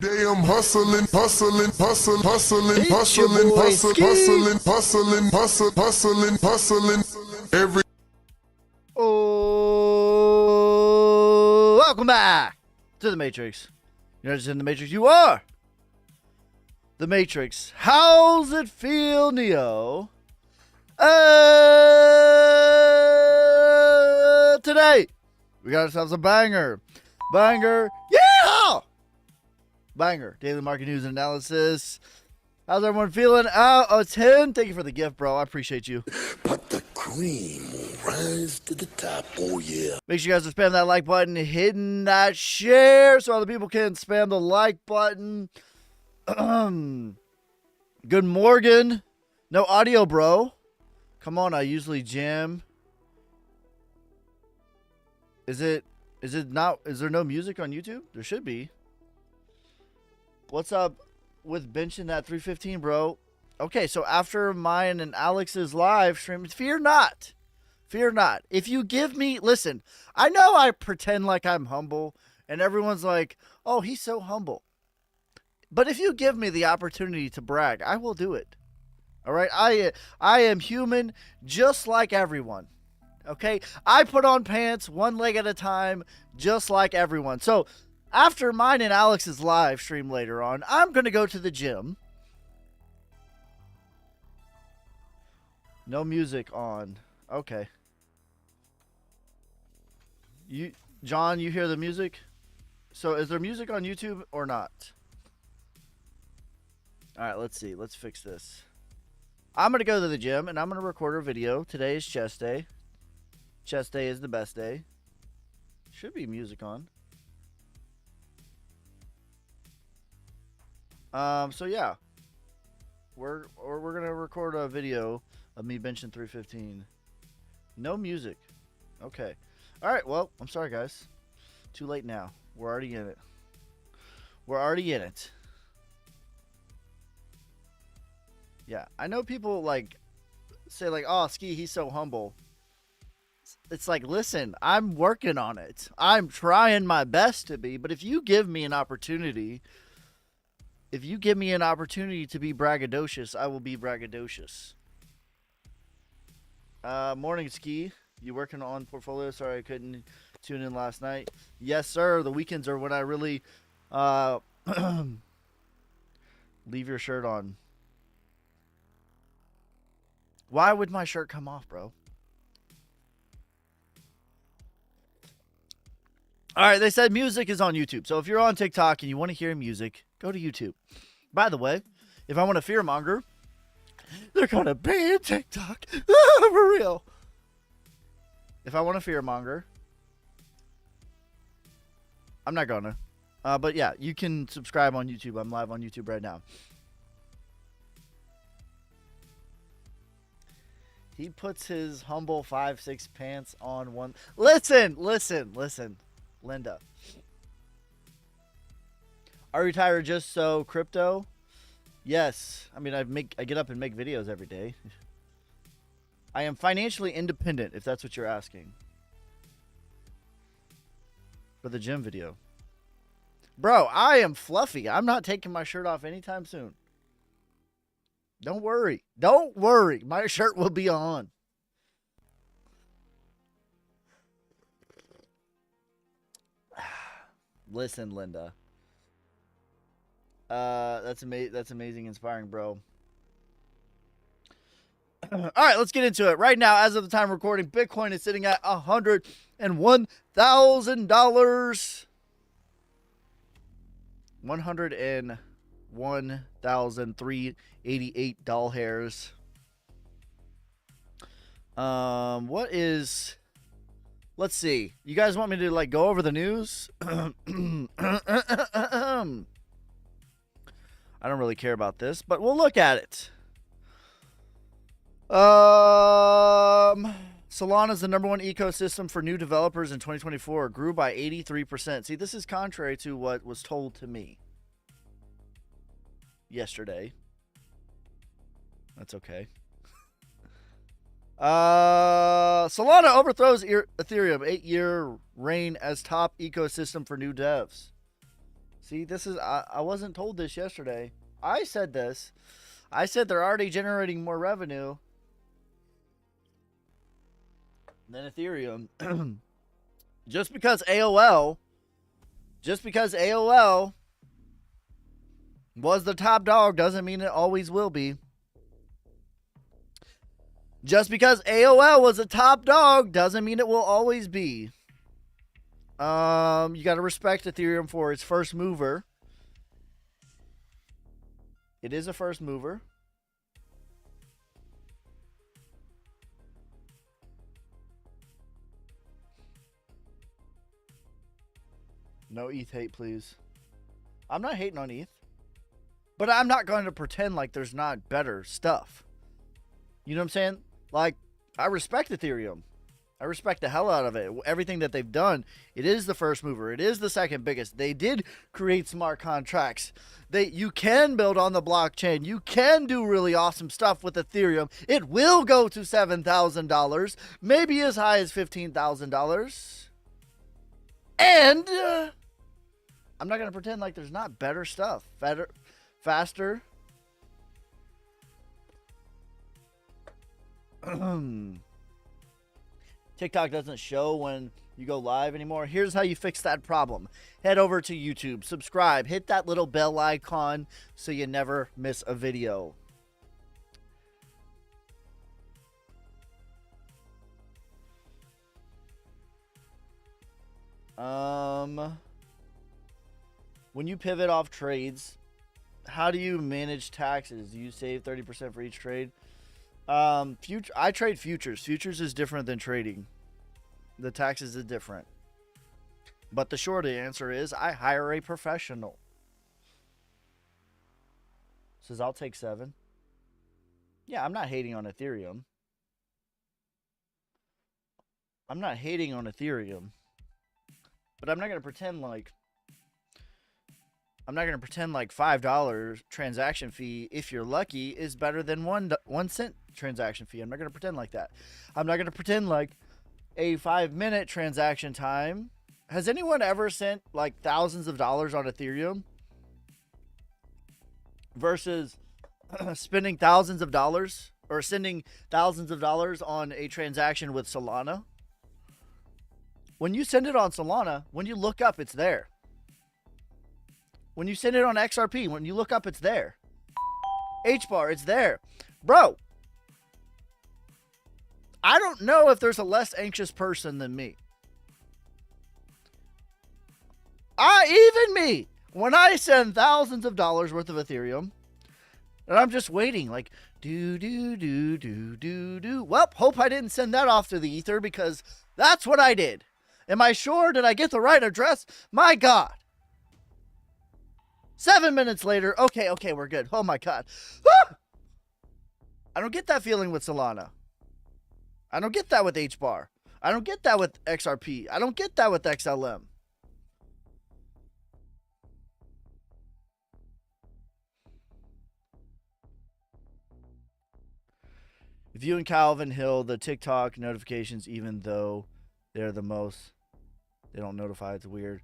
Day I'm hustling, hustling, hustling, hustling, It's your hustling, boy hustling, Ski. hustling, hustling, hustling, hustling, every Oh, welcome back to the Matrix. You're not just in the Matrix, you are the Matrix. How's it feel, Neo? Today, we got ourselves a banger. Yeah! Banger. Daily market news and analysis. How's everyone feeling? Out of 10. Thank you for the gift, bro. I appreciate you. But the cream will rise to the top, oh yeah. Make sure you guys are spamming that like button, hitting that share so other people can spam the like button. Good morning. No audio, bro. Come on, I usually jam. Is there no music on YouTube? There should be. What's up with benching that 315, bro? Okay, so after mine and Alex's live stream, fear not. Fear not. If you give me, listen, I know I pretend like I'm humble, and everyone's like, oh, he's so humble. But if you give me the opportunity to brag, I will do it. All right? I am human just like everyone. Okay? I put on pants one leg at a time just like everyone. So after mine and Alex's live stream later on, I'm going to go to the gym. No music on. Okay. John, you hear the music? So is there music on YouTube or not? All right, let's see. Let's fix this. I'm going to go to the gym and I'm going to record a video. Today is chest day. Chest day is the best day. Should be music on. So yeah. We're going to record a video of me benching 315. No music. Okay. All right, well, I'm sorry, guys. Too late now. We're already in it. Yeah, I know people, like, say, like, oh, Ski, he's so humble. It's like, listen, I'm working on it. I'm trying my best to be, but if you give me an opportunity to be braggadocious, I will be braggadocious. Morning, Ski. You working on portfolio? Sorry I couldn't tune in last night. Yes, sir. The weekends are when I really leave your shirt on. Why would my shirt come off, bro? All right, they said music is on YouTube. So if you're on TikTok and you want to hear music, go to YouTube. By the way, if I want to fearmonger, they're going to ban TikTok. For real. If I want to fearmonger, I'm not going to. But yeah, you can subscribe on YouTube. I'm live on YouTube right now. He puts his humble 5'6" pants on one. Listen. Linda. I retire just so crypto. Yes. I mean, I get up and make videos every day. I am financially independent, if that's what you're asking. For the gym video. Bro, I am fluffy. I'm not taking my shirt off anytime soon. Don't worry. My shirt will be on. Listen, Linda. That's amazing, inspiring, bro. All right, let's get into it. Right now, as of the time of recording, Bitcoin is sitting at $101,000. $101,388 hairs. What is? Let's see. You guys want me to like go over the news? I don't really care about this, but we'll look at it. Solana is the number one ecosystem for new developers in 2024. It grew by 83%. See, this is contrary to what was told to me yesterday. That's okay. Solana overthrows Ethereum. 8-year reign as top ecosystem for new devs. See, this is I wasn't told this yesterday. I said this. I said they're already generating more revenue than Ethereum. just because AOL was the top dog doesn't mean it always will be. Just because AOL was a top dog doesn't mean it will always be. You got to respect Ethereum for its first mover. It is a first mover. No ETH hate, please. I'm not hating on ETH. But I'm not going to pretend like there's not better stuff. You know what I'm saying? Like, I respect Ethereum. I respect the hell out of it. Everything that they've done. It is the first mover. It is the second biggest. They did create smart contracts. You can build on the blockchain. You can do really awesome stuff with Ethereum. It will go to $7,000. Maybe as high as $15,000. And I'm not going to pretend like there's not better stuff. Faster. TikTok doesn't show when you go live anymore. Here's how you fix that problem. Head over to YouTube, subscribe, hit that little bell icon so you never miss a video. When you pivot off trades, how do you manage taxes? Do you save 30% for each trade? I trade futures. Futures is different than trading. The taxes is different. But the short answer is I hire a professional. Says I'll take 7. Yeah, I'm not hating on Ethereum. I'm not hating on Ethereum. But I'm not going to pretend like $5 transaction fee, if you're lucky, is better than 1 cent transaction fee. I'm not going to pretend like that. I'm not going to pretend like a 5-minute transaction time. Has anyone ever sent like thousands of dollars on Ethereum versus spending thousands of dollars or sending thousands of dollars on a transaction with Solana? When you send it on Solana, when you look up, it's there. When you send it on XRP, when you look up, it's there. HBAR, it's there. Bro, I don't know if there's a less anxious person than me. Even me, when I send thousands of dollars worth of Ethereum, and I'm just waiting, like, do. Well, hope I didn't send that off to the ether because that's what I did. Am I sure? Did I get the right address? My God. 7 minutes later, okay, we're good. Oh my God. Ah! I don't get that feeling with Solana. I don't get that with HBAR. I don't get that with XRP. I don't get that with XLM. If you and Calvin Hill, the TikTok notifications, even though they're the most, they don't notify. It's weird.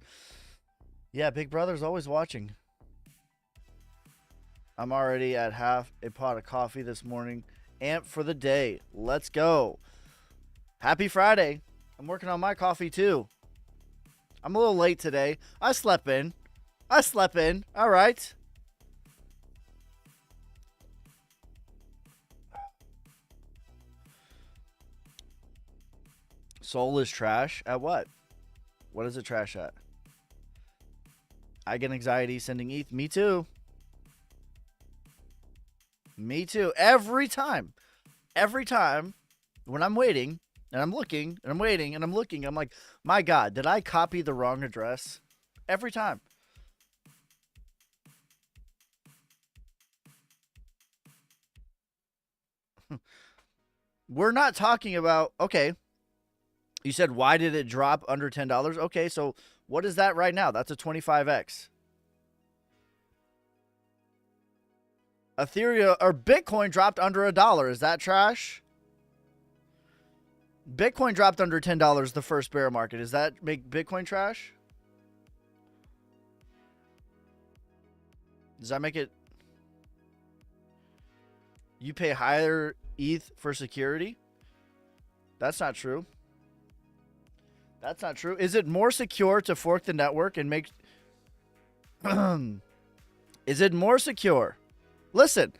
Yeah, Big Brother's always watching. I'm already at half a pot of coffee this morning. Amped for the day. Let's go. Happy Friday. I'm working on my coffee too. I'm a little late today. I slept in. All right. Soul is trash. At what? What is it trash at? I get anxiety sending ETH. Me too. Me too. Every time when I'm waiting and I'm looking and I'm waiting and I'm looking, I'm like, my God, did I copy the wrong address? Every time. We're not talking about, okay, you said, why did it drop under $10? Okay, so what is that right now? That's a 25x. Ethereum or Bitcoin dropped under $1. Is that trash? Bitcoin dropped under $10 the first bear market. Does that make Bitcoin trash? Does that make it? You pay higher ETH for security? That's not true. That's not true. Is it more secure to fork the network and make... Is it more secure? Listen,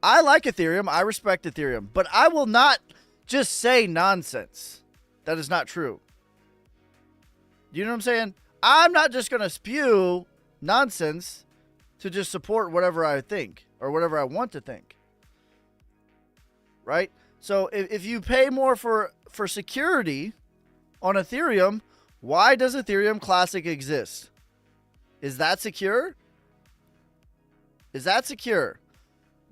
I like Ethereum. I respect Ethereum. But I will not just say nonsense. That is not true. You know what I'm saying? I'm not just going to spew nonsense to just support whatever I think or whatever I want to think. Right? So if you pay more for security on Ethereum, why does Ethereum Classic exist? Is that secure? Is that secure?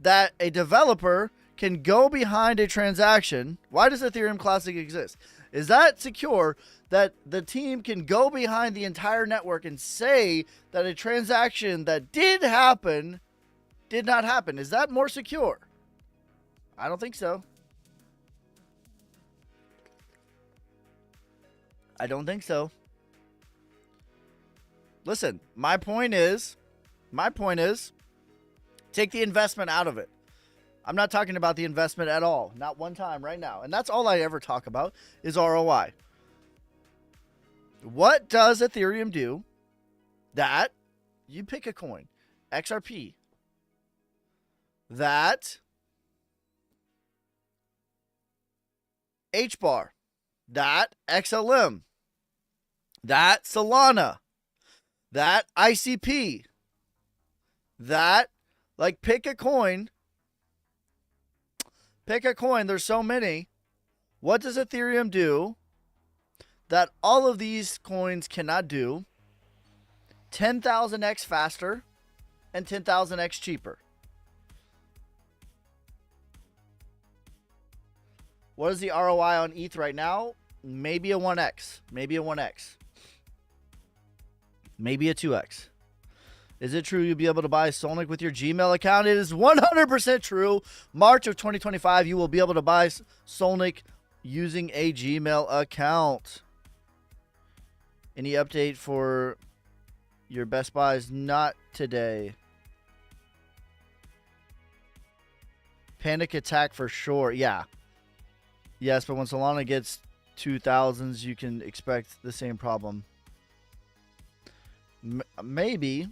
That a developer can go behind a transaction. Why does Ethereum Classic exist? Is that secure that the team can go behind the entire network and say that a transaction that did happen did not happen? Is that more secure? I don't think so. I don't think so. Listen, my point is, take the investment out of it. I'm not talking about the investment at all. Not one time right now. And that's all I ever talk about is ROI. What does Ethereum do that you pick a coin, XRP, that HBAR, that XLM, that Solana, that ICP, that, like, pick a coin. Pick a coin. There's so many. What does Ethereum do that all of these coins cannot do? 10,000x faster and 10,000x cheaper. What is the ROI on ETH right now? Maybe a 1x. Maybe a 1x. Maybe a 2x. Is it true you'll be able to buy Solnic with your Gmail account? It is 100% true. March of 2025, you will be able to buy Solnic using a Gmail account. Any update for your Best Buys? Not today. Panic attack for sure. Yeah. Yes, but when Solana gets 2,000s, you can expect the same problem. Maybe.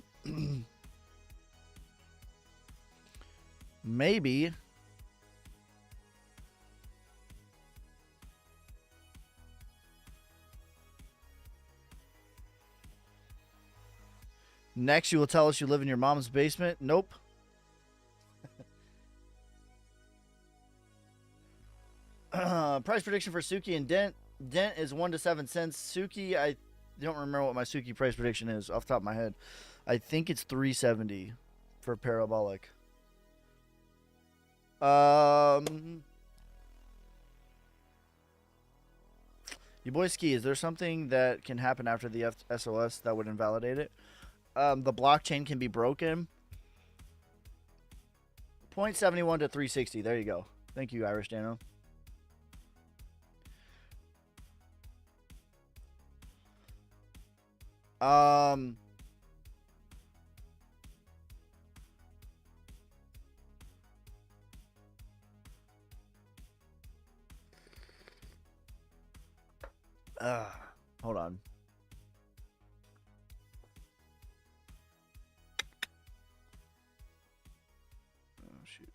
Maybe. Next, you will tell us you live in your mom's basement. Nope. Price prediction for Suki and Dent. Dent is 1 to 7 cents. Suki, I don't remember what my Suki price prediction is off the top of my head. I think it's 370 for parabolic. Your boy Ski, is there something that can happen after the SOS that would invalidate it? The blockchain can be broken. 0.71 to 360. There you go. Thank you, Irish Dano. Hold on. Oh, shoot.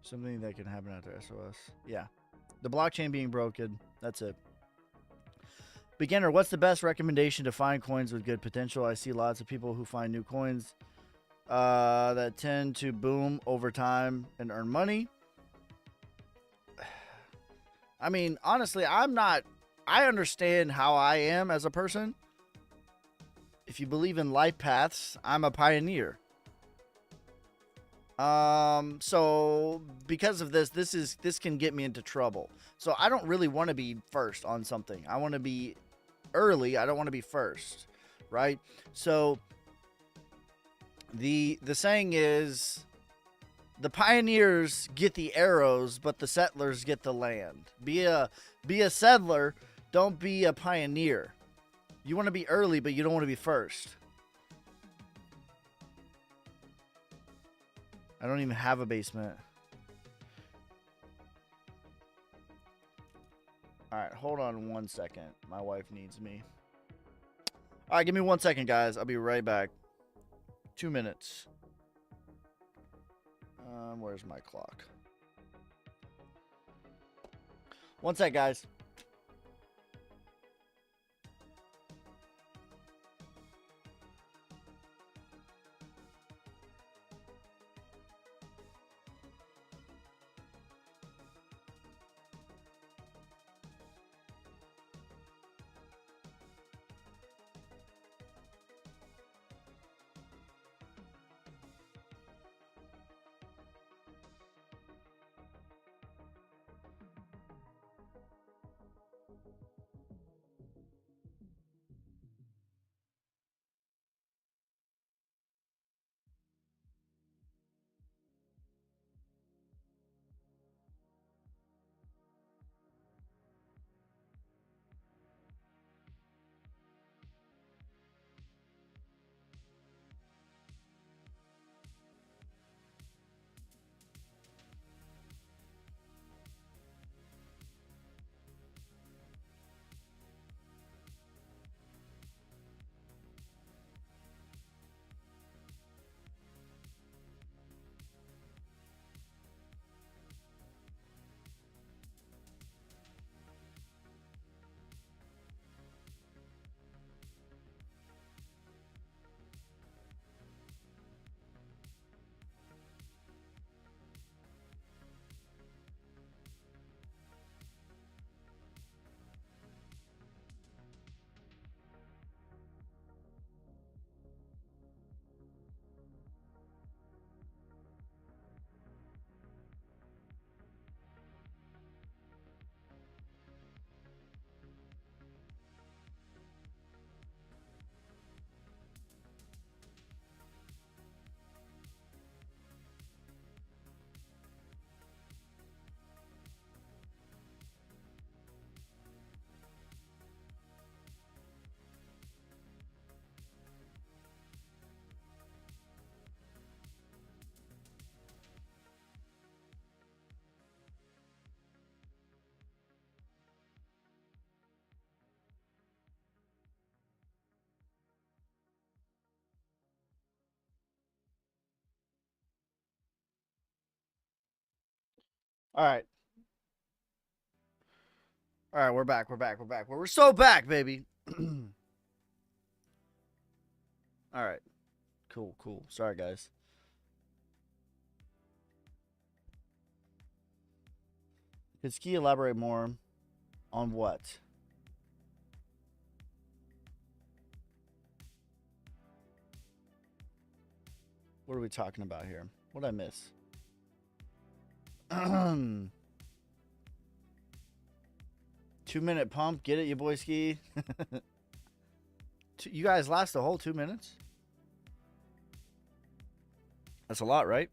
Something that can happen after SOS. Yeah. The blockchain being broken. That's it. Beginner, what's the best recommendation to find coins with good potential? I see lots of people who find new coins that tend to boom over time and earn money. I mean, honestly, I understand how I am as a person. If you believe in life paths, I'm a pioneer. So because of this can get me into trouble. So I don't really want to be first on something. I want to be early. I don't want to be first, right? So the saying is, the pioneers get the arrows, but the settlers get the land. Be a settler. don't be a pioneer. You want to be early, but you don't want to be first. I don't even have a basement. All right, hold on 1 second. My wife needs me. All right, give me 1 second, guys. I'll be right back. 2 minutes. Where's my clock? 1 sec, guys. All right. All right, we're back. We're back. We're back. We're so back, baby. All right. Cool, cool. Sorry, guys. Could Ski elaborate more on what? What are we talking about here? What did I miss? 2-minute pump. Get it, you boy Ski? You guys last the whole 2 minutes? That's a lot, right?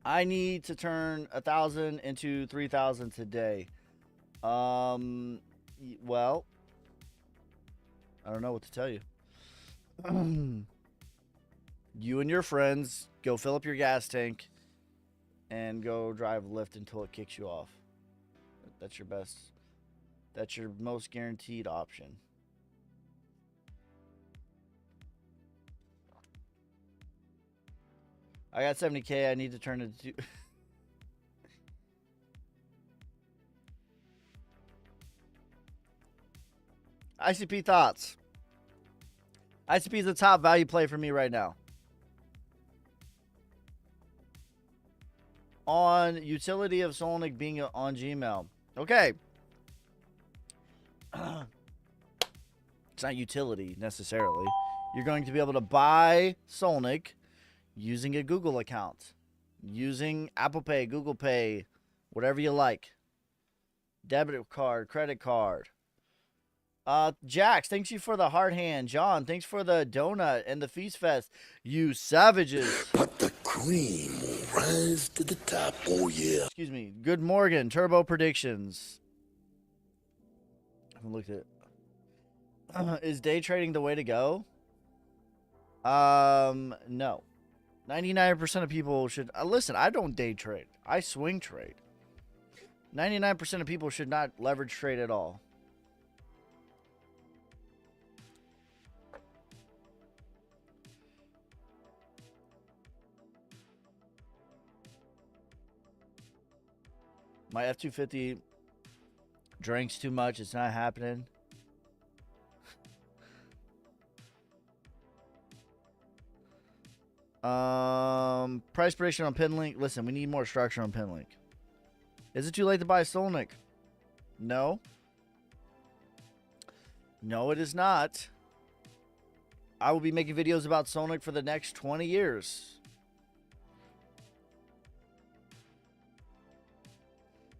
I need to turn 1,000 into 3,000 today. Well, I don't know what to tell you. You and your friends go fill up your gas tank and go drive Lyft until it kicks you off. That's your best. That's your most guaranteed option. I got 70K. I need to turn it to... ICP thoughts. ICP is the top value play for me right now. On utility of Solnic being on Gmail. Okay. It's not utility necessarily. You're going to be able to buy Solnic using a Google account, using Apple Pay, Google Pay, whatever you like. Debit card, credit card. Jax, thanks you for the hard hand. John, thanks for the donut and the Feast Fest. You savages. But the cream will rise to the top. Oh, yeah. Excuse me. Good Morgan, Turbo Predictions. I haven't looked at it. Is day trading the way to go? No. 99% of people should... listen, I don't day trade. I swing trade. 99% of people should not leverage trade at all. My F-250 drinks too much. It's not happening. Price prediction on Pinlink. Listen, we need more structure on Pinlink. Is it too late to buy Solnick? No. No, it is not. I will be making videos about Solnick for the next 20 years.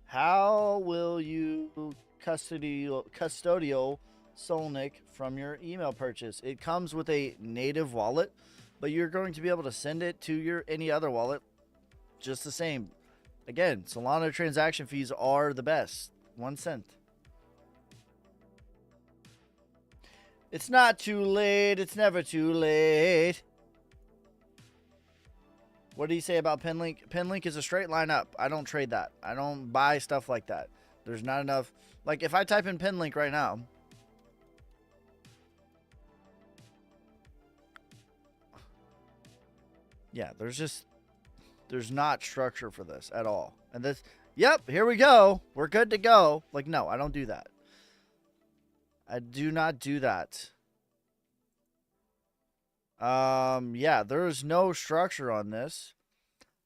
How will you custodial Solnick from your email purchase? It comes with a native wallet, but you're going to be able to send it to your any other wallet just the same. Again, Solana transaction fees are the best. 1 cent. It's not too late. It's never too late. What do you say about Pinlink? Pinlink is a straight line up. I don't trade that. I don't buy stuff like that. There's not enough. Like, if I type in Pinlink right now. Yeah, there's not structure for this at all. And this, yep, here we go. We're good to go. Like, no, I don't do that. I do not do that. Yeah, there's no structure on this.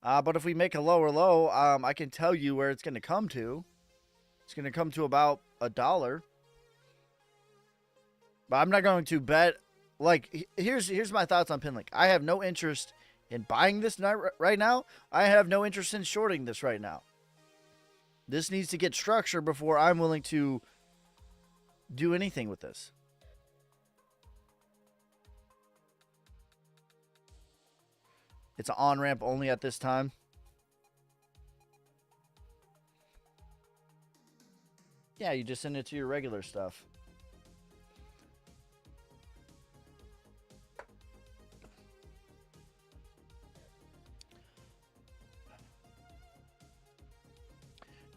But if we make a lower low, I can tell you where it's going to come to. It's going to come to about $1. But I'm not going to bet. Like, here's my thoughts on Pinlink. I have no interest in buying this right now. I have no interest in shorting this right now. This needs to get structure before I'm willing to do anything with this. It's an on-ramp only at this time. Yeah, you just send it to your regular stuff.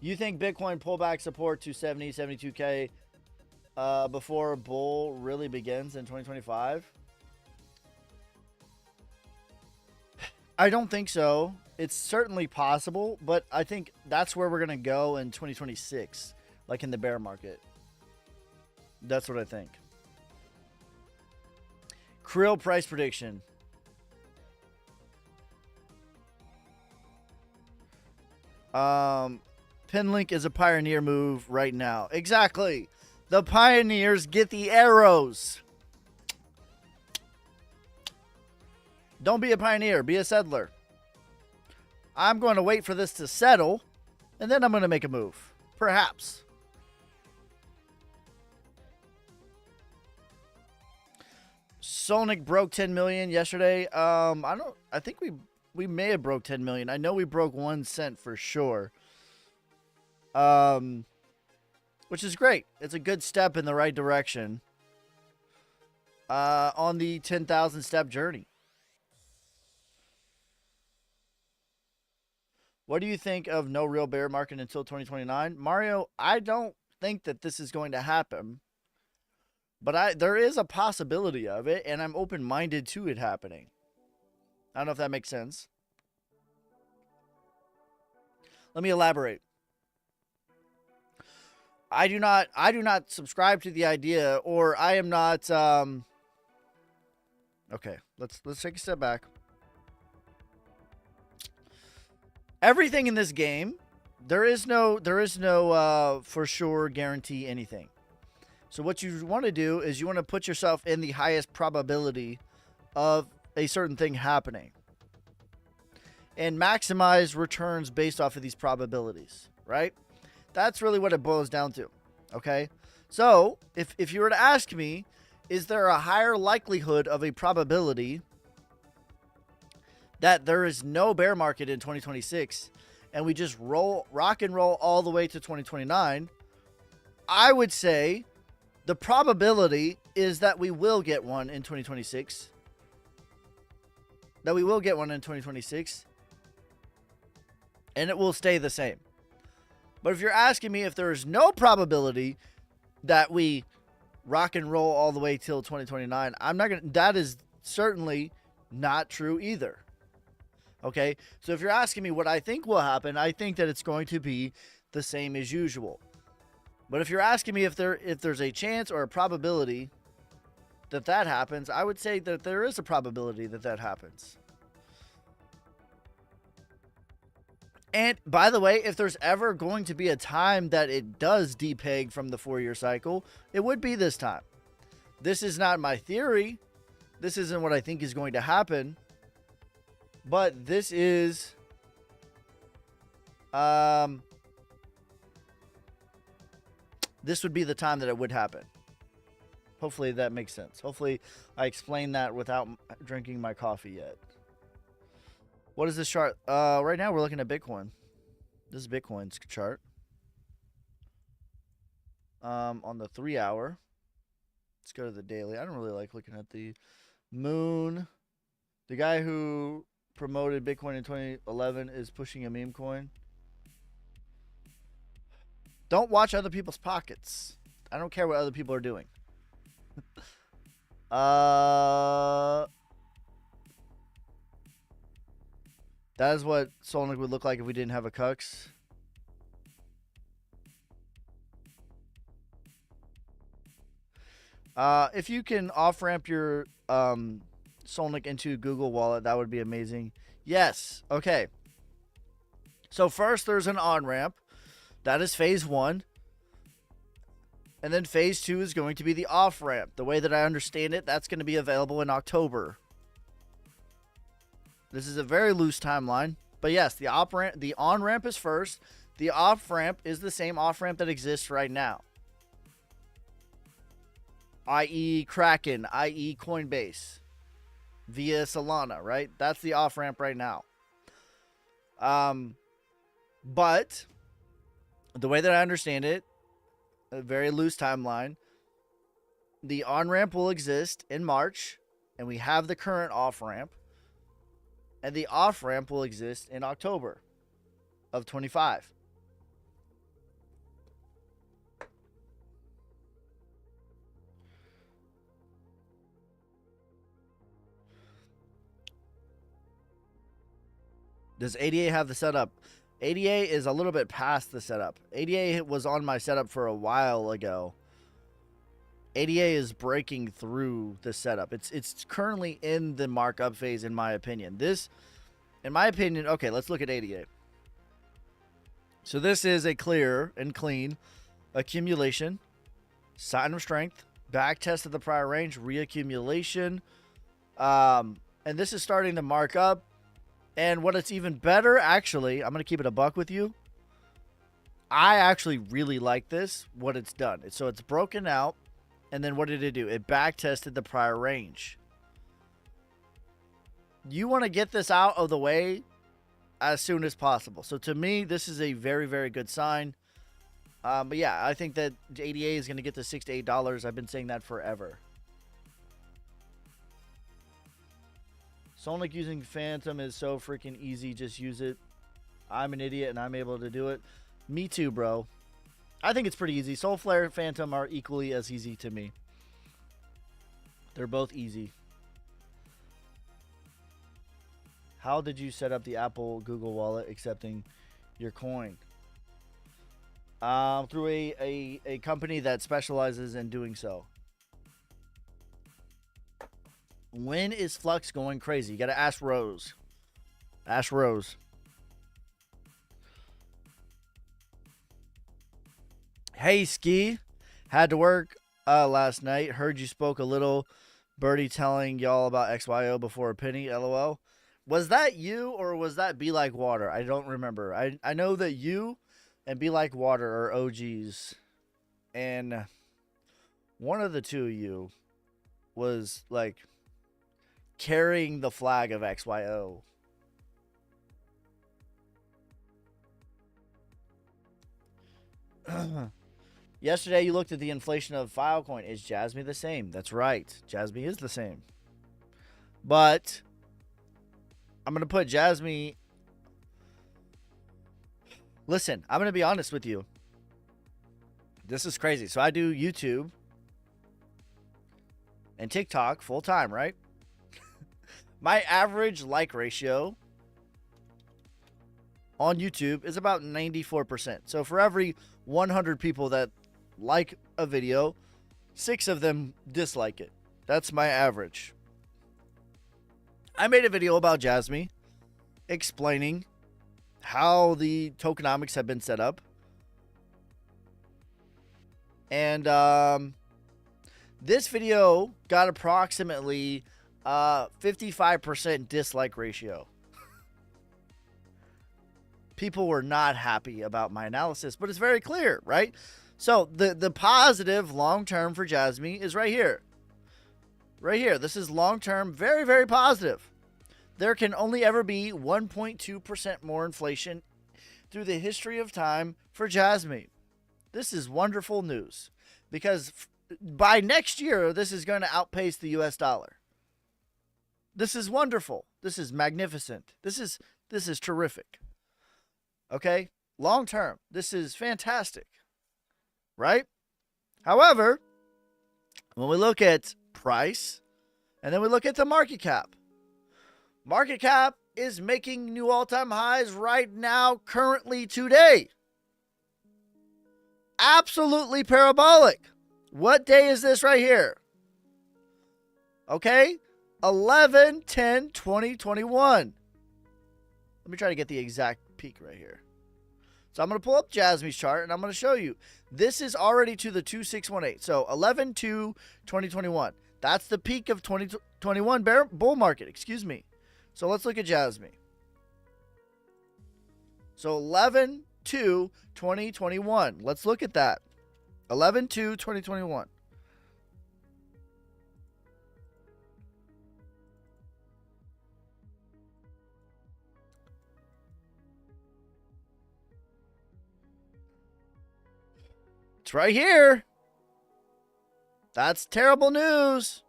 You think Bitcoin pullback support to 70, 72K before bull really begins in 2025? I don't think so. It's certainly possible, but I think that's where we're going to go in 2026, like in the bear market. That's what I think. Krill price prediction. Pinlink is a pioneer move right now. Exactly. The pioneers get the arrows. Don't be a pioneer. Be a settler. I'm going to wait for this to settle, and then I'm going to make a move. Perhaps. Sonic broke 10 million yesterday. I think we may have broke 10 million. I know we broke 1 cent for sure. Which is great. It's a good step in the right direction. On the 10,000 step journey. What do you think of no real bear market until 2029? Mario, I don't think that this is going to happen. But there is a possibility of it, and I'm open-minded to it happening. I don't know if that makes sense. Let me elaborate. I do not subscribe to the idea, or I am not okay, let's take a step back. Everything in this game, there is no for sure guarantee anything. So what you want to do is you want to put yourself in the highest probability of a certain thing happening and maximize returns based off of these probabilities, right? That's really what it boils down to, okay? So, if you were to ask me, is there a higher likelihood of a probability that there is no bear market in 2026 and we just rock and roll all the way to 2029? I would say the probability is that we will get one in 2026. That we will get one in 2026. And it will stay the same. But if you're asking me if there is no probability that we rock and roll all the way till 2029, I'm not gonna. That is certainly not true either. Okay, so if you're asking me what I think will happen, I think that it's going to be the same as usual. But if you're asking me if there's a chance or a probability that that happens, I would say that there is a probability that that happens. And by the way, if there's ever going to be a time that it does depeg from the 4-year cycle, it would be this time. This is not my theory. This isn't what I think is going to happen. But this is this would be the time that it would happen. Hopefully that makes sense. Hopefully I explained that without drinking my coffee yet. What is this chart? Right now we're looking at Bitcoin. This is Bitcoin's chart. On the 3 hour. Let's go to the daily. I don't really like looking at the moon. The guy who promoted Bitcoin in 2011 is pushing a meme coin. Don't watch other people's pockets. I don't care what other people are doing. That is what Solnick would look like if we didn't have a Cux. If you can off-ramp your Solnick into Google Wallet, that would be amazing. Yes. Okay. So first there's an on-ramp. That is phase 1. And then phase 2 is going to be the off-ramp. The way that I understand it, that's going to be available in October. This is a very loose timeline. But yes, the on-ramp is first. The off-ramp is the same off-ramp that exists right now. I.e. Kraken, i.e. Coinbase, via Solana, right? That's the off-ramp right now. But the way that I understand it, a very loose timeline, the on-ramp will exist in March, and we have the current off-ramp, and the off-ramp will exist in October of 25. Does ADA have the setup? ADA is a little bit past the setup. ADA was on my setup for a while ago. ADA is breaking through the setup. It's currently in the markup phase, in my opinion. Okay, let's look at ADA. So this is a clear and clean accumulation, sign of strength, back test of the prior range, reaccumulation, and this is starting to mark up. And what it's even better, actually, I'm going to keep it a buck with you. I actually really like this, what it's done. So it's broken out, and then what did it do? It back tested the prior range. You want to get this out of the way as soon as possible. So to me, this is a very, very good sign. But yeah, I think that ADA is going to get to $6 to $8. I've been saying that forever. Solnick using Phantom is so freaking easy. Just use it. I'm an idiot and I'm able to do it. Me too, bro. I think it's pretty easy. Soulflare and Phantom are equally as easy to me. They're both easy. How did you set up the Apple Google Wallet accepting your coin? Through a company that specializes in doing so. When is Flux going crazy? You got to ask Rose. Ask Rose. Hey, Ski. Had to work last night. Heard you spoke a little. Birdie telling y'all about XYO before a penny. LOL. Was that you or was that Be Like Water? I don't remember. I know that you and Be Like Water are OGs. And one of the two of you was like carrying the flag of XYO. Yesterday, you looked at the inflation of Filecoin. Is Jasmy the same? That's right. Jasmy is the same. But I'm going to put Jasmy. Listen, I'm going to be honest with you. This is crazy. So I do YouTube and TikTok full time, right? My average like ratio on YouTube is about 94%. So for every 100 people that like a video, 6 of them dislike it. That's my average. I made a video about Jasmy explaining how the tokenomics have been set up. And this video got approximately 55% dislike ratio. People were not happy about my analysis, but it's very clear, right? So the positive long-term for Jasmy is right here. Right here. This is long-term, very, very positive. There can only ever be 1.2% more inflation through the history of time for Jasmy. This is wonderful news because by next year, this is going to outpace the US dollar. This is wonderful. This is magnificent. This is terrific. Okay? Long term, this is fantastic. Right? However, when we look at price and then we look at the market cap is making new all-time highs right now, currently today. Absolutely parabolic. What day is this right here? Okay? 11/10/2021. Let me try to get the exact peak right here. So I'm going to pull up Jasmy's chart and I'm going to show you. This is already to the 2618. So 11/2/2021. That's the peak of 2021 bull market. Excuse me. So let's look at Jasmy. So 11/2/2021. Let's look at that. 11/2/2021. It's right here. That's terrible news.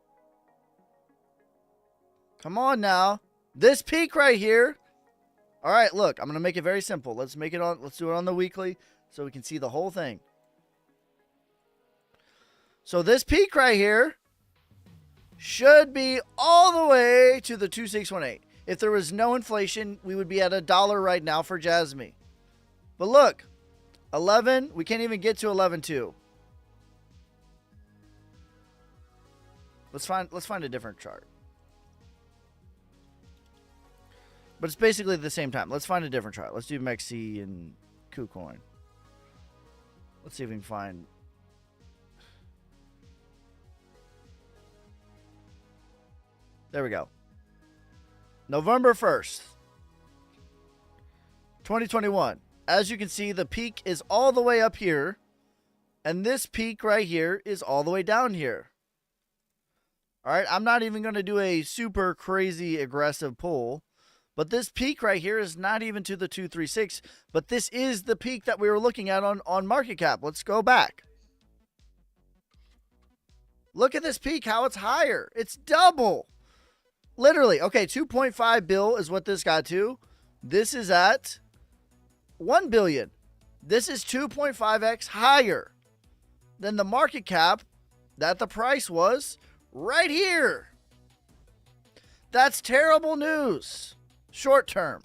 Come on now. This peak right here. All right, look, I'm going to make it very simple. Let's do it on the weekly so we can see the whole thing. So this peak right here should be all the way to the 2618. If there was no inflation, we would be at $1 right now for Jasmy. But look, 11, we can't even get to 11/2. Let's find a different chart. But it's basically the same time. Let's find a different chart. Let's do MEXC and KuCoin. Let's see if we can find. There we go. November 1st, 2021. As you can see, the peak is all the way up here. And this peak right here is all the way down here. All right, I'm not even going to do a super crazy aggressive pull. But this peak right here is not even to the 236. But this is the peak that we were looking at on market cap. Let's go back. Look at this peak, how it's higher. It's double. Literally. Okay, 2.5 bill is what this got to. This is at 1 billion. This is 2.5x higher than the market cap that the price was right here. That's terrible news. Short term.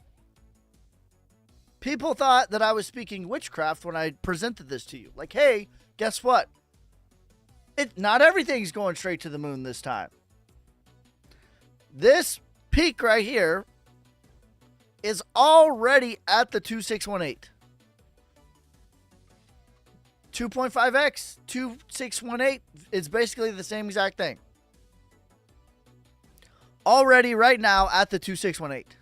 People thought that I was speaking witchcraft when I presented this to you. Like, hey, guess what? Not everything's going straight to the moon this time. This peak right here is already at the 2618. 2.5x, 2618 is basically the same exact thing. Already right now at the 2618.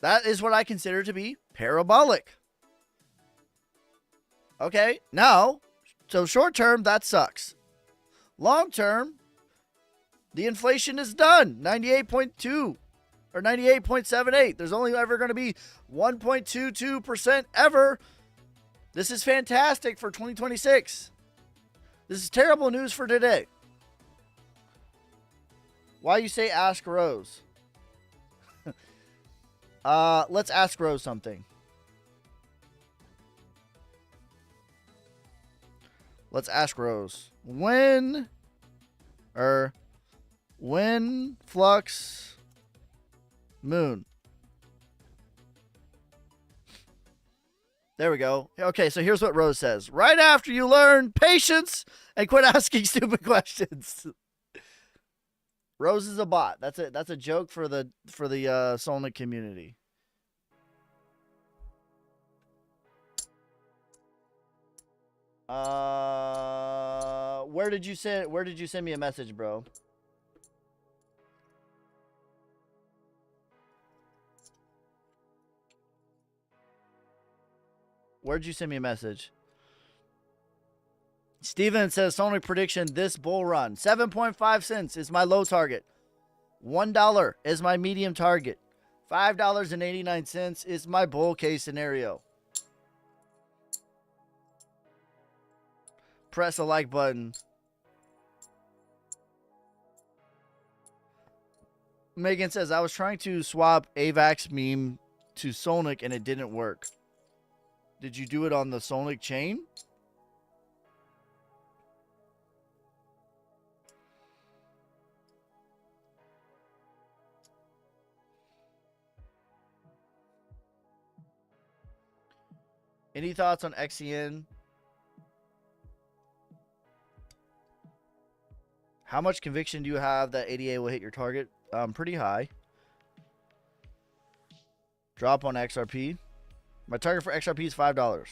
That is what I consider to be parabolic. Okay, now So short term, that sucks. Long term, the inflation is done. 98.2 or 98.78. There's only ever going to be 1.22% ever. This is fantastic for 2026. This is terrible news for today. Why you say ask Rose? Let's ask Rose something. Let's ask Rose. When Flux Moon. There we go. Okay, so here's what Rose says. Right after you learn patience and quit asking stupid questions. Rose is a bot. That's it. That's a joke for the Solnic community. Where did you send me a message, bro? Where'd you send me a message? Steven says, Sonic prediction this bull run. 7.5 cents is my low target. $1 is my medium target. $5.89 is my bull case scenario. Press the like button. Megan says, I was trying to swap AVAX meme to Sonic and it didn't work. Did you do it on the Sonic chain? Any thoughts on XCN? How much conviction do you have that ADA will hit your target? Pretty high. Drop on XRP. My target for XRP is $5.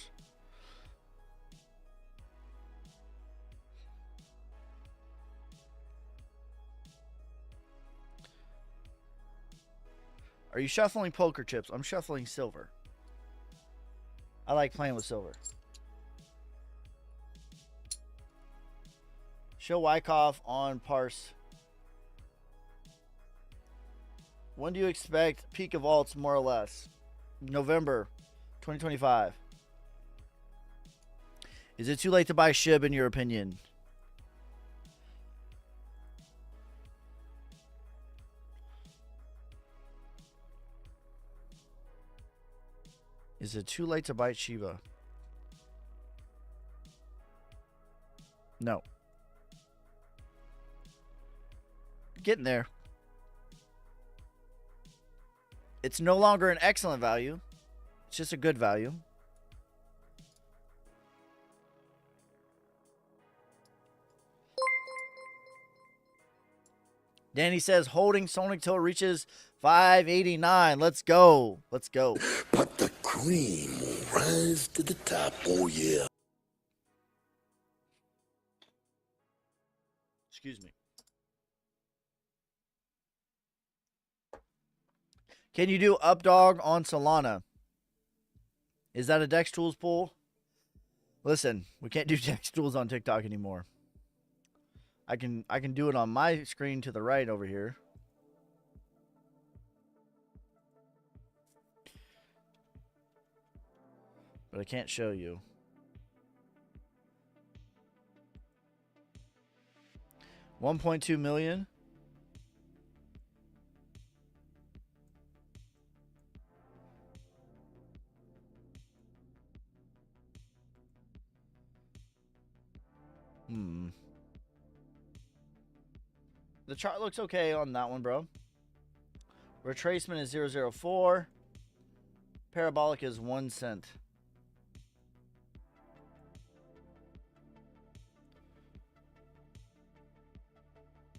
Are you shuffling poker chips? I'm shuffling silver. I like playing with silver. Show Wyckoff on Parse. When do you expect peak of alts, more or less? November 2025. Is it too late to buy SHIB in your opinion? Is it too late to buy Shiba? No. Getting there. It's no longer an excellent value. It's just a good value. Danny says holding Sonic till it reaches 589. Let's go. Let's go. But the cream will rise to the top. Oh, yeah. Excuse me. Can you do updog on Solana? Is that a Dex Tools pool? Listen, we can't do Dex Tools on TikTok anymore. I can do it on my screen to the right over here. But I can't show you. $1.2 million. The chart looks okay on that one, bro. Retracement is 0.004. Parabolic is 1 cent.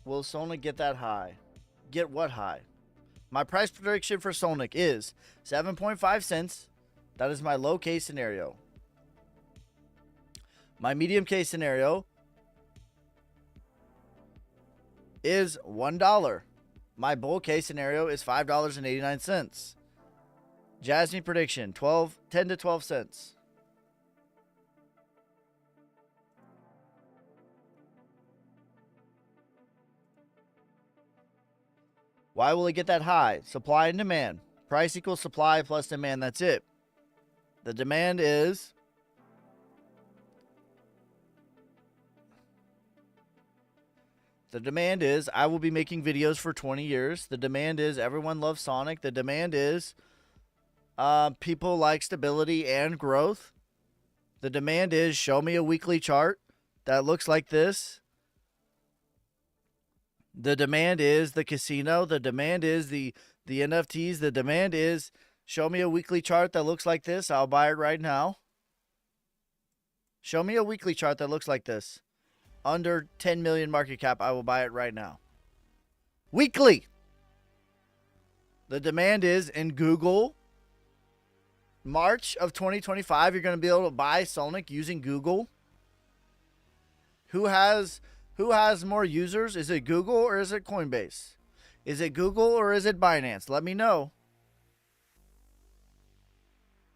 Will Sonic get that high? Get what high? My price prediction for Sonic is 7.5 cents. That is my low case scenario. My medium case scenario is $1. My bull case scenario is $5.89. Jasmine prediction 10 to 12 cents. Why will it get that high? Supply and demand. Price equals supply plus demand. That's it. The demand is I will be making videos for 20 years. The demand is everyone loves Sonic. The demand is people like stability and growth. The demand is show me a weekly chart that looks like this. The demand is the casino. The demand is the NFTs. The demand is show me a weekly chart that looks like this. I'll buy it right now. Show me a weekly chart that looks like this. Under 10 million market cap, I will buy it right now. Weekly. The demand is in Google. March of 2025, you're going to be able to buy Sonic using Google. Who has more users? Is it Google or is it Coinbase? Is it Google or is it Binance? Let me know.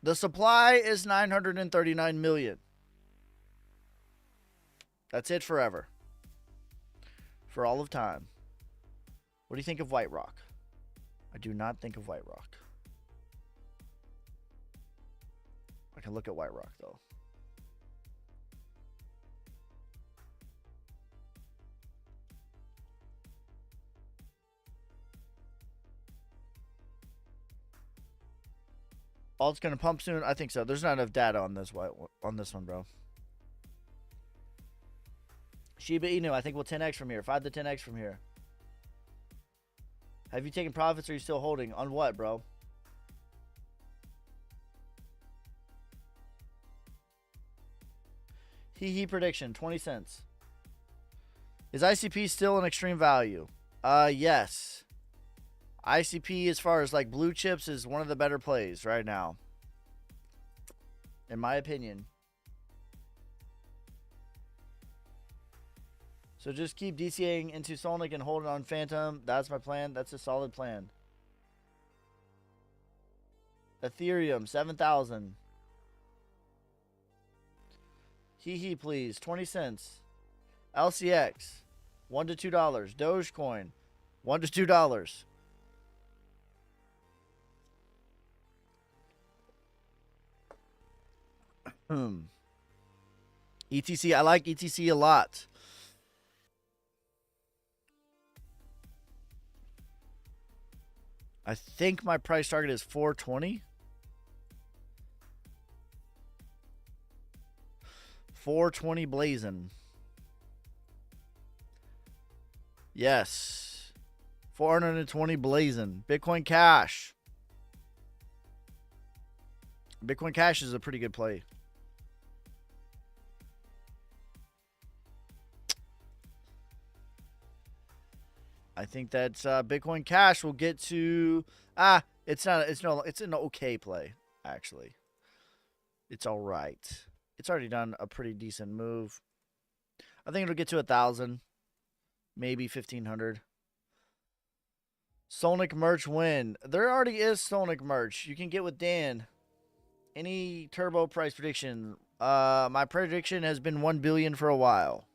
The supply is 939 million. That's it forever. For all of time. What do you think of White Rock? I do not think of White Rock. I can look at White Rock though. All it's gonna pump soon. I think so. There's not enough data on this one, bro. Shiba Inu, I think we'll 10x from here. 5 to 10x from here. Have you taken profits or are you still holding? On what, bro? Hee prediction, 20 cents. Is ICP still an extreme value? Yes. ICP, as far as like blue chips, is one of the better plays right now. In my opinion. So just keep DCAing into Sonic and holding on Phantom. That's my plan. That's a solid plan. Ethereum, 7,000. Hee please. 20 cents. LCX, $1 to $2. Dogecoin, $1 to $2. ETC, I like ETC a lot. I think my price target is 420. 420 blazing. Yes. 420 blazing. Bitcoin Cash. Bitcoin Cash is a pretty good play. I think that Bitcoin Cash will get to it's an okay play, actually. It's all right. It's already done a pretty decent move. I think it'll get to 1,000, maybe 1,500. Sonic merch win. There already is Sonic merch. You can get with Dan. Any turbo price prediction? My prediction has been 1 billion for a while.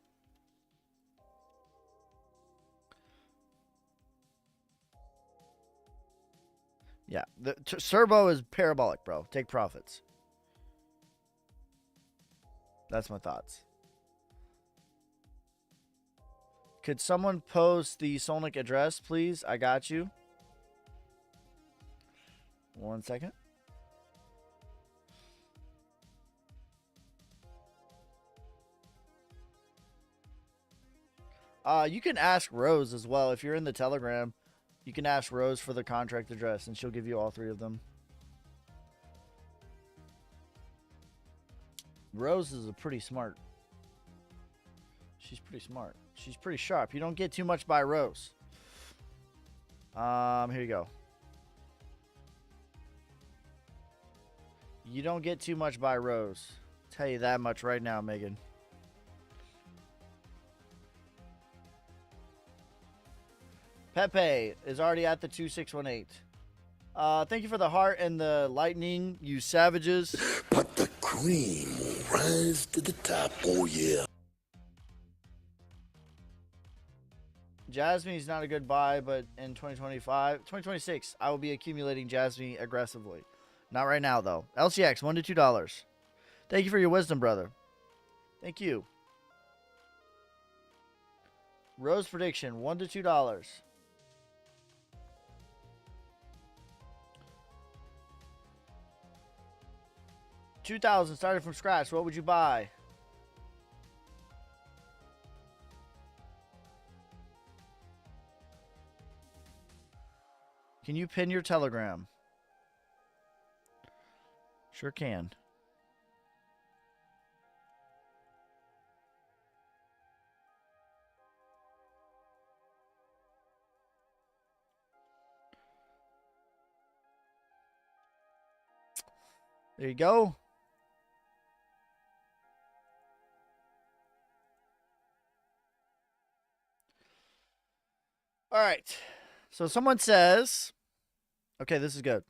Yeah, the Turbo is parabolic, bro. Take profits. That's my thoughts. Could someone post the Sonic address, please? I got you. 1 second. You can ask Rose as well. If you're in the Telegram, you can ask Rose for the contract address, and she'll give you all 3 of them. Rose is pretty smart. She's pretty smart. She's pretty sharp. You don't get too much by Rose. Here you go. You don't get too much by Rose. I'll tell you that much right now, Megan. Pepe is already at the 2618. Thank you for the heart and the lightning, you savages. But the cream will rise to the top. Oh, yeah. Jasmine is not a good buy, but in 2025, 2026, I will be accumulating Jasmine aggressively. Not right now, though. LCX, $1 to $2. Thank you for your wisdom, brother. Thank you. Rose prediction, $1 to $2. 2,000 started from scratch. What would you buy? Can you pin your Telegram? Sure can. There you go. All right. So someone says, okay, this is good.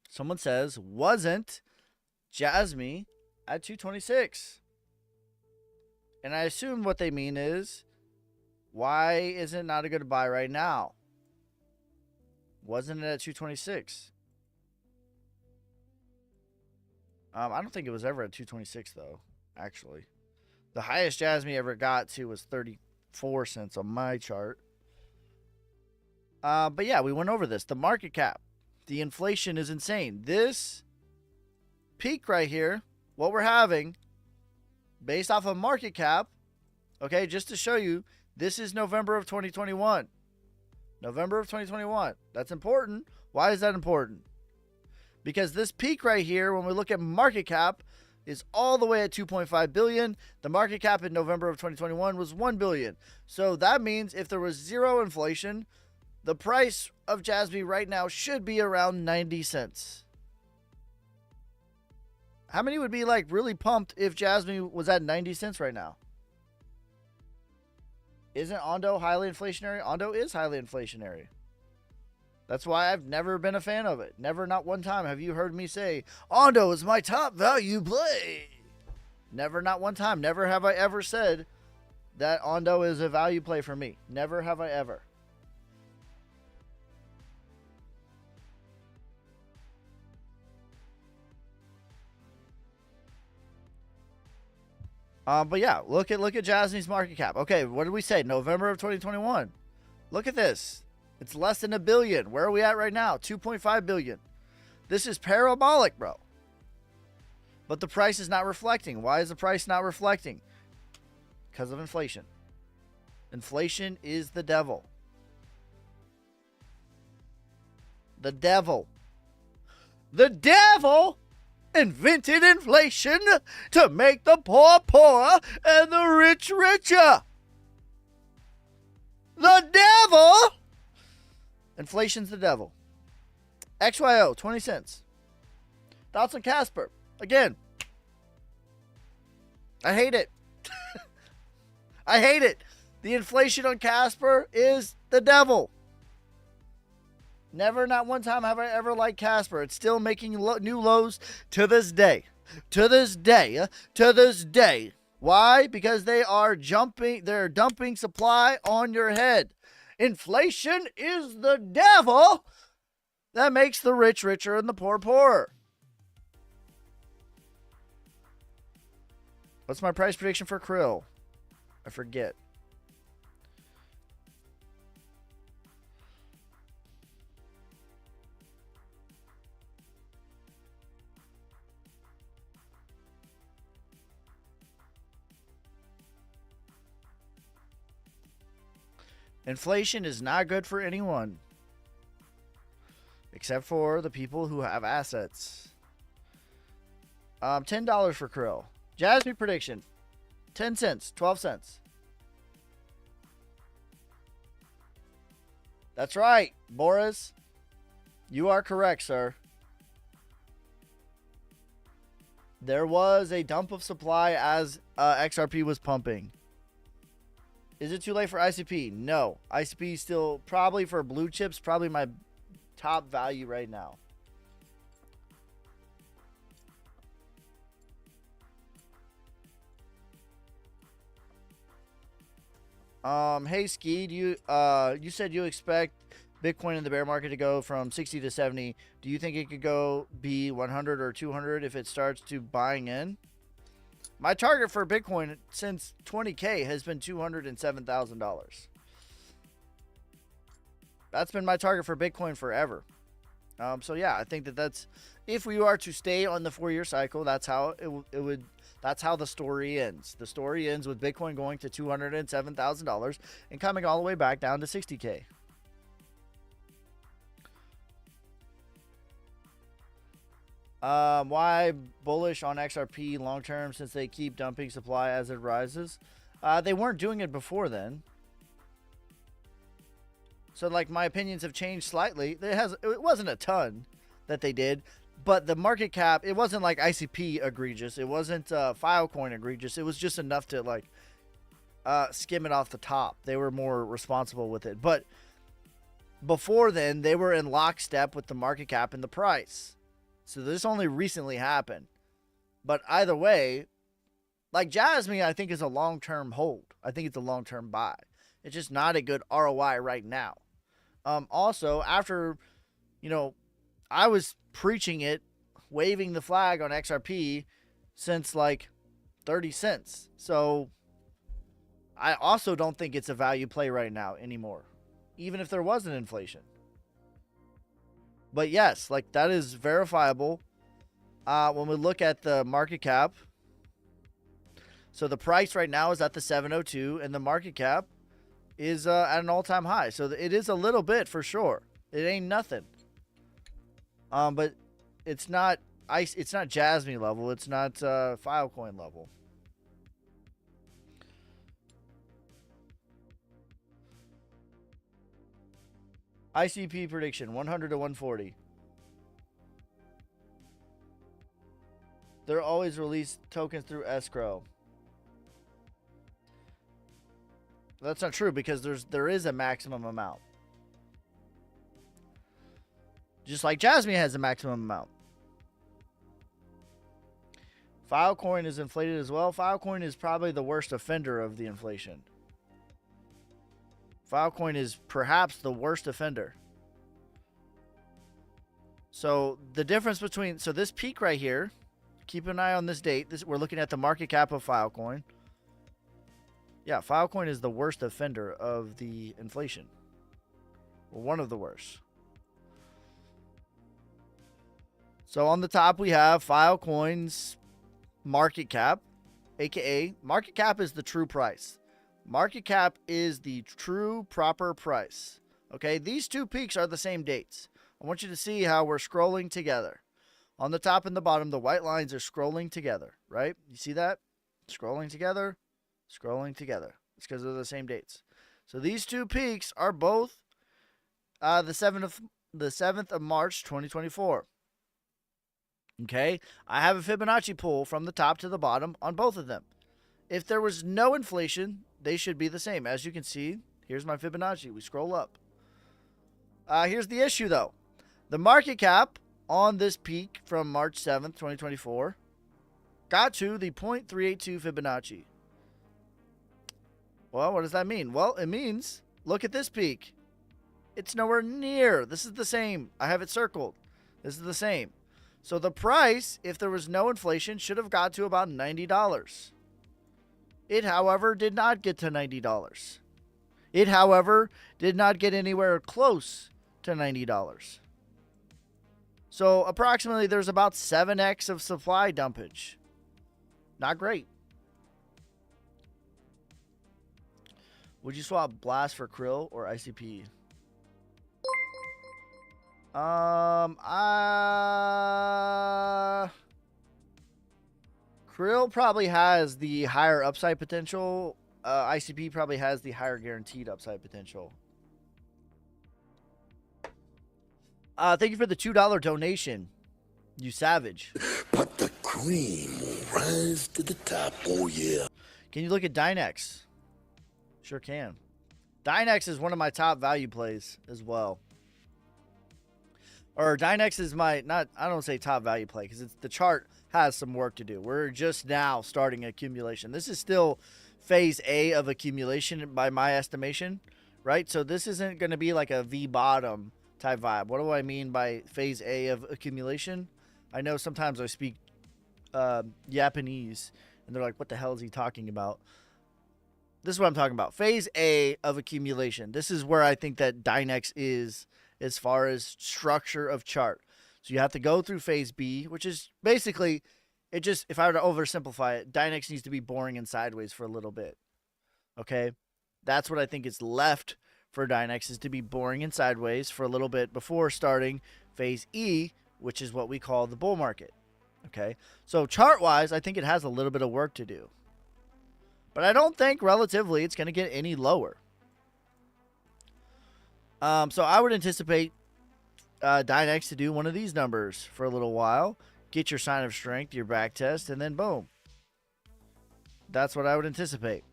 Someone says, wasn't Jasmine at 226? And I assume what they mean is, why is it not a good buy right now? Wasn't it at 226? I don't think it was ever at 226 though, actually. The highest Jasmine ever got to was 34 cents on my chart. But yeah, we went over this. The market cap, the inflation is insane. This peak right here, what we're having, based off of market cap, okay, just to show you, this is November of 2021. November of 2021. That's important. Why is that important? Because this peak right here, when we look at market cap, is all the way at 2.5 billion. The market cap in November of 2021 was 1 billion. So that means if there was zero inflation, the price of Jasmine right now should be around 90 cents. How many would be like really pumped if Jasmine was at 90 cents right now? Isn't Ondo highly inflationary? Ondo is highly inflationary. That's why I've never been a fan of it. Never, not one time have you heard me say, Ondo is my top value play. Never, not one time. Never have I ever said that Ondo is a value play for me. Never have I ever. But yeah, look at Jasmine's market cap. Okay, what did we say? November of 2021. Look at this. It's less than $1 billion. Where are we at right now? 2.5 billion. This is parabolic, bro. But the price is not reflecting. Why is the price not reflecting? Because of inflation. Inflation is the devil. The devil. The devil invented inflation to make the poor poorer and the rich richer. The devil. Inflation's the devil. XYO, 20 cents. Thoughts on Casper? Again, I hate it. I hate it. The inflation on Casper is the devil. Never, not one time have I ever liked Casper. It's still making new lows to this day. To this day. To this day. Why? Because they are they're dumping supply on your head. Inflation is the devil that makes the rich richer and the poor poorer. What's my price prediction for krill? I forget. Inflation is not good for anyone. Except for the people who have assets. $10 for krill. Jasmine prediction. 10 cents. 12 cents. That's right, Boris. You are correct, sir. There was a dump of supply as XRP was pumping. Is it too late for ICP? No. ICP is still probably for blue chips, probably my top value right now. Hey Ski, you said you expect Bitcoin in the bear market to go from 60 to 70. Do you think it could go be 100 or 200 if it starts to buying in? My target for Bitcoin since 20K has been $207,000. That's been my target for Bitcoin forever. So yeah, I think that's if we are to stay on the 4-year cycle, that's how it would. That's how the story ends. The story ends with Bitcoin going to $207,000 and coming all the way back down to 60K. Why bullish on XRP long term since they keep dumping supply as it rises? They weren't doing it before then. So like my opinions have changed slightly. It wasn't a ton that they did, but the market cap, it wasn't like ICP egregious. It wasn't Filecoin egregious. It was just enough to like skim it off the top. They were more responsible with it. But before then, they were in lockstep with the market cap and the price. So this only recently happened. But either way, like Jasmine, I think is a long-term hold. I think it's a long-term buy. It's just not a good ROI right now. Also, after, I was preaching it, waving the flag on XRP since like 30 cents. So I also don't think it's a value play right now anymore, even if there was an inflation. But yes, like that is verifiable when we look at the market cap. So the price right now is at the 702 and the market cap is at an all-time high. So it is a little bit for sure. It ain't nothing. But it's not Jasmine level. It's not Filecoin level. ICP prediction 100 to 140. They're always release tokens through escrow. That's not true because there is a maximum amount. Just like Jasmine has a maximum amount. Filecoin is inflated as well. Filecoin is probably the worst offender of the inflation. Filecoin is perhaps the worst offender. So the difference between, so this peak right here, keep an eye on this date. We're looking at the market cap of Filecoin. Yeah, Filecoin is the worst offender of the inflation. Well, one of the worst. So on the top we have Filecoin's market cap, aka market cap is the true price. Market cap is the true proper price. Okay, these two peaks are the same dates. I want you to see how we're scrolling together. On the top and the bottom, the white lines are scrolling together, right? You see that? Scrolling together, scrolling together. It's because they're the same dates. So these two peaks are both the 7th of March 2024. Okay, I have a Fibonacci pull from the top to the bottom on both of them. If there was no inflation, they should be the same. As you can see, here's my Fibonacci. We scroll up. Here's the issue, though. The market cap on this peak from March 7th, 2024, got to the 0.382 Fibonacci. Well, what does that mean? Well, it means, look at this peak. It's nowhere near. This is the same. I have it circled. This is the same. So the price, if there was no inflation, should have got to about $90. It, however, did not get to $90. It, however, did not get anywhere close to $90. So approximately there's about 7x of supply dumpage. Not great. Would you swap Blast for Krill or ICP? Krill probably has the higher upside potential. ICP probably has the higher guaranteed upside potential. Thank you for the $2 donation, you savage. But the cream will rise to the top. Oh, yeah. Can you look at Dynex? Sure can. Dynex is one of my top value plays as well. Or Dynex is my, not, I don't say top value play because the chart has some work to do. We're just now starting accumulation. This is still phase A of accumulation by my estimation, right? So this isn't going to be like a V bottom type vibe. What do I mean by phase A of accumulation? I know sometimes I speak Japanese, and they're like, what the hell is he talking about? This is what I'm talking about. Phase A of accumulation. This is where I think that Dynex is as far as structure of chart. So you have to go through phase B, which is basically, it just, if I were to oversimplify it, Dynex needs to be boring and sideways for a little bit. Okay? That's what I think is left for Dynex, is to be boring and sideways for a little bit before starting phase E, which is what we call the bull market. Okay? So chart-wise, I think it has a little bit of work to do. But I don't think relatively it's going to get any lower. So I would anticipate Dynex to do one of these numbers for a little while. Get your sign of strength, your back test, and then boom. That's what I would anticipate.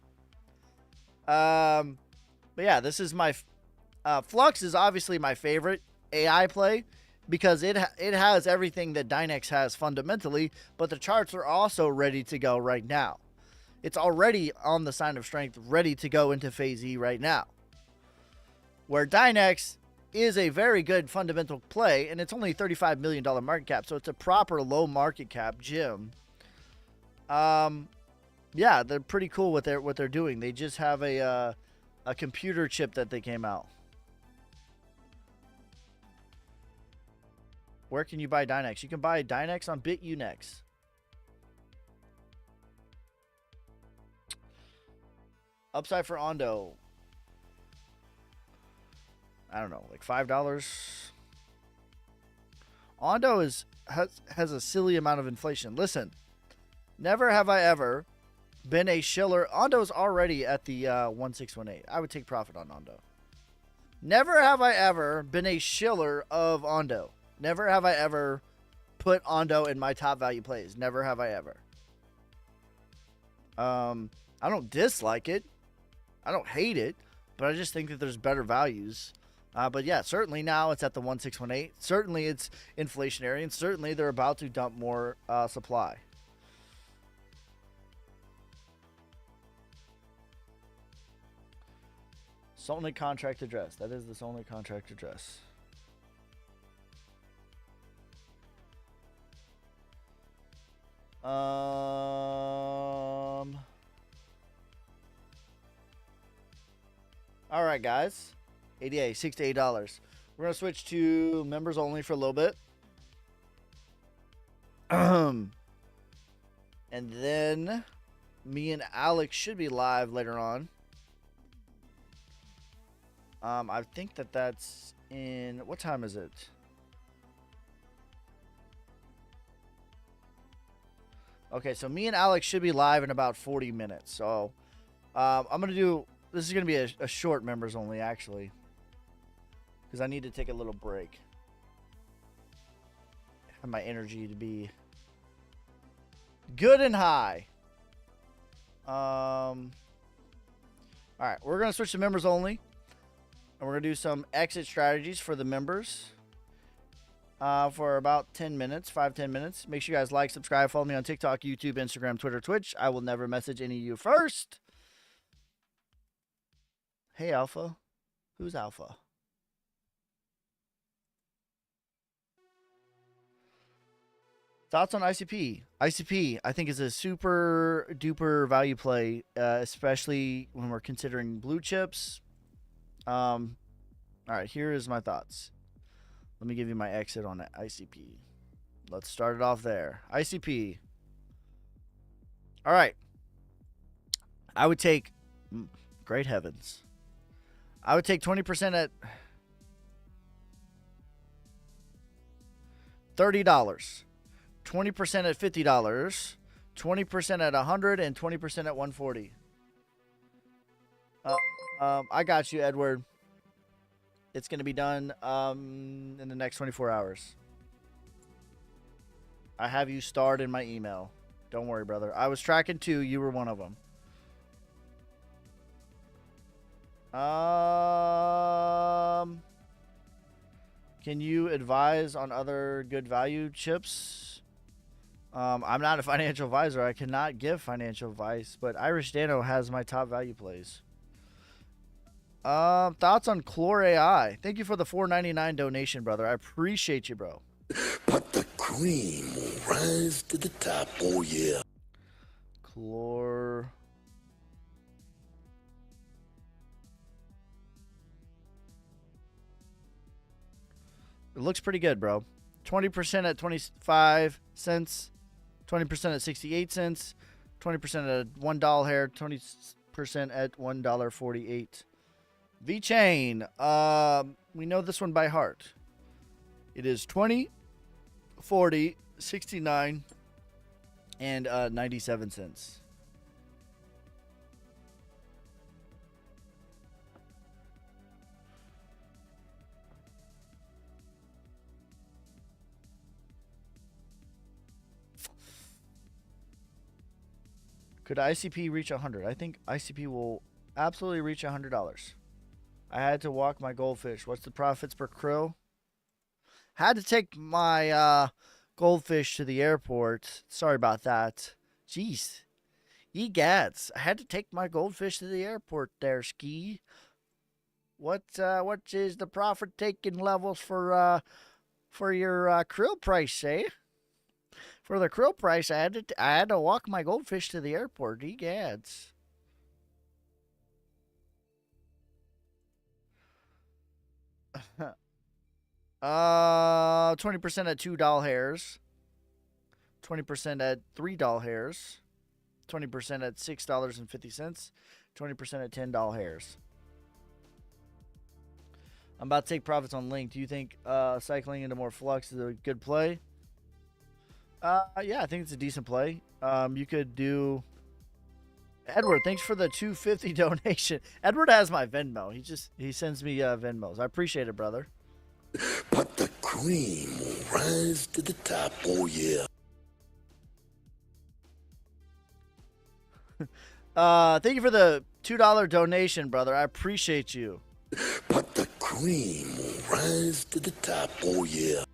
But yeah, this is my... Flux is obviously my favorite AI play because it has everything that Dynex has fundamentally, but the charts are also ready to go right now. It's already on the sign of strength, ready to go into phase E right now. Where Dynex is a very good fundamental play, and it's only $35 million market cap, so it's a proper low market cap gym. Yeah, they're pretty cool with what they're doing. They just have a computer chip that they came out. Where can you buy Dynex? You can buy Dynex on BitUnex. Upside for Ondo. I don't know, like $5. Ondo has a silly amount of inflation. Listen, never have I ever been a shiller. Ondo's already at the 1618. I would take profit on Ondo. Never have I ever been a shiller of Ondo. Never have I ever put Ondo in my top value plays. Never have I ever. I don't dislike it. I don't hate it, but I just think that there's better values. But yeah, certainly now it's at the 1618. Certainly it's inflationary, and certainly they're about to dump more supply. Only contract address. That is this only contract address. All right, guys. ADA, $6 to $8. We're gonna switch to members only for a little bit, and then me and Alex should be live later on. I think that's in, what time is it? Okay, so me and Alex should be live in about 40 minutes. So I'm going to do, this is going to be a short members only, actually, because I need to take a little break. Have my energy to be good and high. All right, we're going to switch to members only. And we're going to do some exit strategies for the members for about 10 minutes, 5-10 minutes. Make sure you guys like, subscribe, follow me on TikTok, YouTube, Instagram, Twitter, Twitch. I will never message any of you first. Hey, Alpha. Who's Alpha? Thoughts on ICP? ICP, I think, is a super duper value play, especially when we're considering blue chips. All right, here is my thoughts. Let me give you my exit on ICP. Let's start it off there. ICP. All right. I would take, great heavens. I would take 20% at $30, 20% at $50, 20% at $100, and 20% at $140. I got you, Edward. It's going to be done in the next 24 hours. I have you starred in my email. Don't worry, brother. I was tracking 2. You were one of them. Can you advise on other good value chips? I'm not a financial advisor. I cannot give financial advice, but Irish Dano has my top value plays. Thoughts on Chlor AI? Thank you for the $4.99 donation, brother. I appreciate you, bro. But the cream will rise to the top, oh yeah. Chlor. It looks pretty good, bro. 20% at 25 cents, 20% at 68 cents, 20% at $1 hair, 20% at $1.48. V-Chain. We know this one by heart. It is 20, 40, 69, and 97 cents. Could ICP reach 100? I think ICP will absolutely reach $100. I had to walk my goldfish. What's the profits per krill? Had to take my goldfish to the airport. Sorry about that. Jeez. Egads. I had to take my goldfish to the airport there, Ski. What is the profit taking levels for your krill price, eh? For the krill price, I had to walk my goldfish to the airport. Egads. 20% at $2 hairs, 20% at $3 hairs, 20% at $6.50, 20% at $10 hairs. I'm about to take profits on Link. Do you think cycling into more flux is a good play? Yeah, I think it's a decent play. You could do. Edward, thanks for the $2.50 donation. Edward has my Venmo. He sends me Venmos. I appreciate it, brother. But the cream will rise to the top, oh yeah. Thank you for the $2 donation, brother. I appreciate you. But the cream will rise to the top, oh yeah.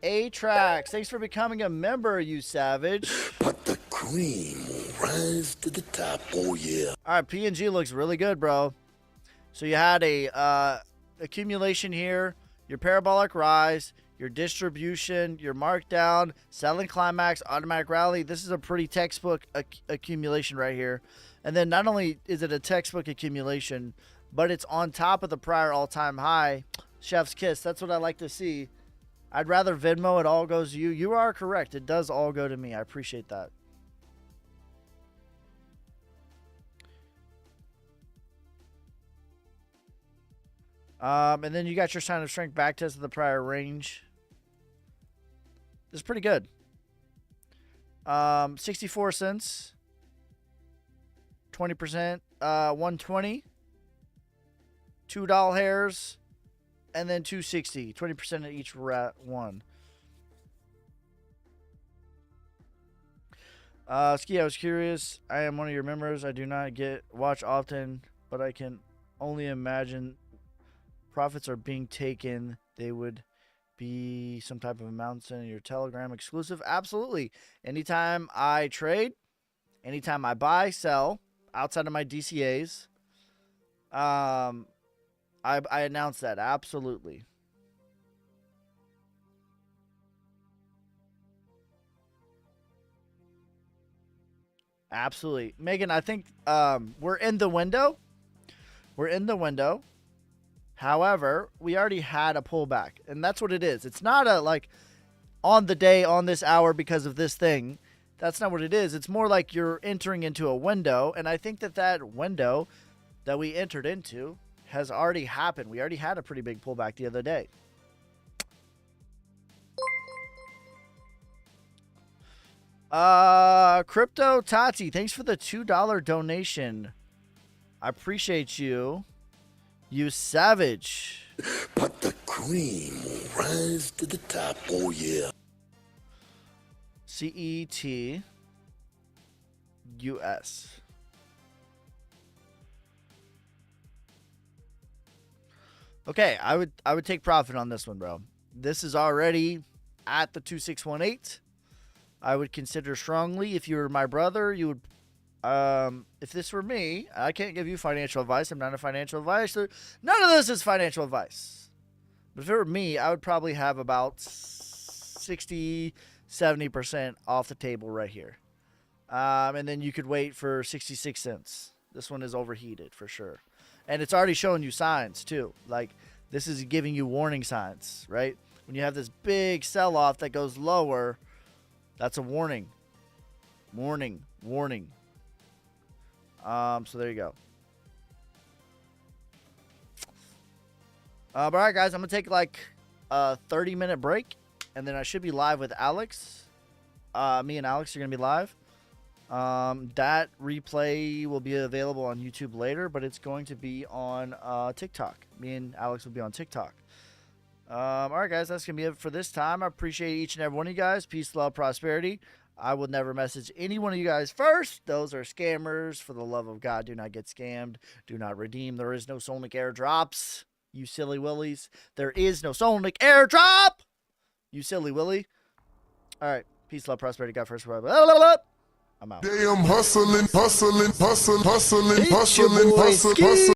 A-Trax, thanks for becoming a member, you savage. But the cream will rise to the top, oh yeah. All right, P&G looks really good, bro. So you had a accumulation here, your parabolic rise, your distribution, your markdown, selling climax, automatic rally. This is a pretty textbook accumulation right here. And then not only is it a textbook accumulation, but it's on top of the prior all-time high. Chef's kiss. That's what I like to see. I'd rather Venmo. It all goes to you. You are correct. It does all go to me. I appreciate that. And then you got your sign of strength back test of the prior range. This is pretty good. 64 cents. 20%. 120. $2 hairs. And then 260. 20% of each one. Ski, I was curious. I am one of your members. I do not watch often, but I can only imagine profits are being taken. They would be some type of amounts in your Telegram exclusive. Absolutely. Anytime I trade, anytime I buy, sell outside of my DCAs, I announce that. Absolutely. Absolutely. Megan, I think we're in the window. We're in the window. However, we already had a pullback, and that's what it is. It's not a like on the day, on this hour because of this thing. That's not what it is. It's more like you're entering into a window, and I think that window that we entered into has already happened. We already had a pretty big pullback the other day. Crypto Tati, thanks for the $2 donation. I appreciate you. You savage. But the cream will rise to the top, oh yeah. CET US. Okay, I would take profit on this one, bro. This is already at the 2618. I would consider strongly. If you were my brother, you would. If this were me, I can't give you financial advice. I'm not a financial advisor. None of this is financial advice. But if it were me, I would probably have about 60, 70% off the table right here. And then you could wait for 66 cents. This one is overheated for sure. And it's already showing you signs too. Like this is giving you warning signs, right? When you have this big sell-off that goes lower, that's a warning. Warning. So there you go. All right, guys, I'm going to take like a 30-minute break, and then I should be live with Alex. Me and Alex are going to be live. That replay will be available on YouTube later, but it's going to be on TikTok. Me and Alex will be on TikTok. All right, guys, that's going to be it for this time. I appreciate each and every one of you guys. Peace, love, prosperity. I will never message any one of you guys first. Those are scammers. For the love of God, do not get scammed. Do not redeem. There is no Sonic airdrops. You silly willies. There is no Sonic airdrop. You silly willy. All right. Peace, love, prosperity. God first. I'm out. Damn hustling, hustling, hustling, hustling, It's your hustling, boy, hustling, Ski. hustling.